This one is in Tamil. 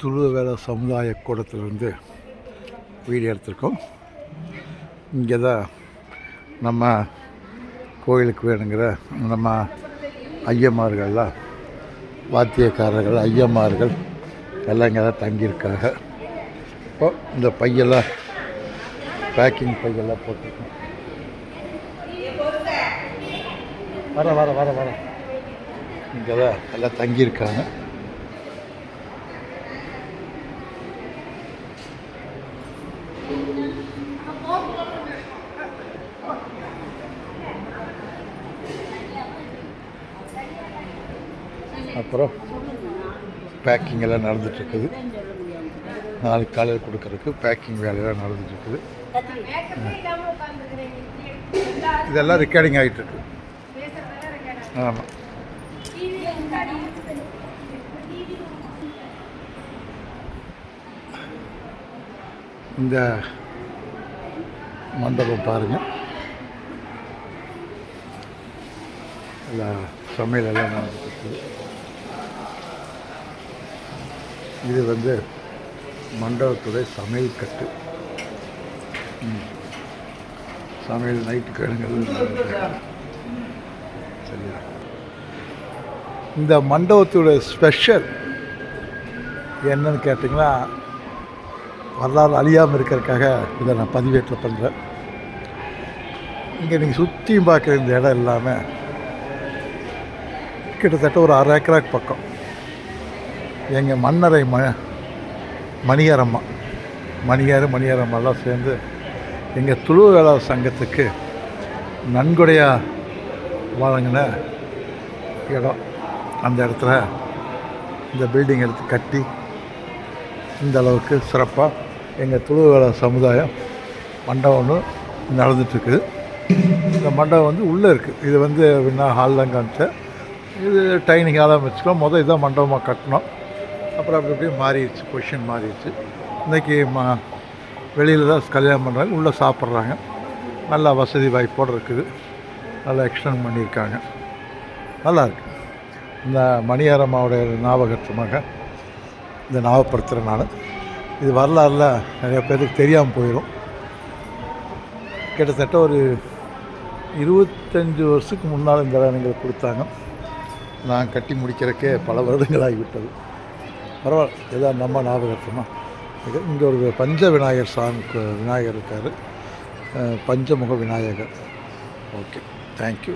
துளுவேல சமுதாய கூடத்திலிருந்து வீடியோ எடுத்திருக்கோம். இங்கே தான் நம்ம கோயிலுக்கு வேணுங்கிற நம்ம ஐயமார்கள்லாம், வாத்தியக்காரர்கள், ஐயமார்கள் எல்லாம் இங்கே தான் தங்கியிருக்காங்க. இப்போ இந்த பையெல்லாம் பேக்கிங் பையெல்லாம் போட்டிருக்கோம். வர வர வர வர இங்கே தான் எல்லாம் தங்கியிருக்காங்க. அப்புறம் பேக்கிங் எல்லாம் நடந்துகிட்ருக்குது. நாளைக்கு காலையில் கொடுக்கறதுக்கு பேக்கிங் வேலையெல்லாம் நடந்துகிட்ருக்குது. இதெல்லாம் ரெக்கார்டிங் ஆகிட்டுருக்கு. ஆமாம், இந்த மண்டபம் பாருங்கள், எல்லாம் சமையலெல்லாம் நடந்துகிட்ருக்குது. இது வந்து மண்டபத்துடைய சமையல் கட்டு. சமையல் நைட்டு கிழங்குகள் சரியா. இந்த மண்டபத்துடைய ஸ்பெஷல் என்னன்னு கேட்டிங்கன்னா, வரலாறு அழியாமல் இருக்கிறதுக்காக இதை நான் பதிவேற்றம் பண்ணுறேன். இங்கே நீங்கள் சுற்றியும் பார்க்குற இந்த இடம் எல்லாமே கிட்டத்தட்ட ஒரு 1/2 ஏக்கராக்கு பக்கம் எங்கள் மன்னரை மணியரம்மா, மணியரம்மாலாம் சேர்ந்து எங்கள் துளுவேல சங்கத்துக்கு நன்கொடையாக வழங்கின இடம். அந்த இடத்துல இந்த பில்டிங் எடுத்து கட்டி இந்த அளவுக்கு சிறப்பாக எங்கள் துளுவேல சமுதாயம் மண்டபம் ஒன்று நடந்துட்டுருக்குது. இந்த மண்டபம் வந்து உள்ளே இருக்குது. இது வந்து என்ன ஹால் தான் காமிச்சேன். இது டைனிங் ஹாலாக வச்சுக்கலாம். முதல் இதான் மண்டபமாக கட்டினோம். அப்புறம் அப்படி இப்படி மாறிடுச்சு, பொசிஷன் மாறிடுச்சு. இன்றைக்கி வெளியில் தான் கல்யாணம் பண்ணுறாங்க, உள்ளே சாப்பிட்றாங்க. நல்லா வசதி வாய்ப்போடு இருக்குது. நல்லா எக்ஸ்டெண்ட் பண்ணியிருக்காங்க, நல்லாயிருக்கு. இந்த மணியரம்மாவுடைய ஞாபகத்துமாக இந்த ஞாபகப்படுத்துகிறேன் நான். இது வரலாறுல நிறைய பேருக்கு தெரியாமல் போயிடும். கிட்டத்தட்ட ஒரு 25 வருஷத்துக்கு முன்னால் இந்த இடம் எங்களுக்கு கொடுத்தாங்க. நான் கட்டி முடிக்கிறக்கே பல வருடங்களாகிவிட்டது. பரவாயில்ல, எதாவது நம்ம ஞாபகத்தமாக. இங்கே ஒரு பஞ்ச விநாயகர் விநாயகர் இருக்கார், பஞ்சமுக விநாயகர். Okay, thank you.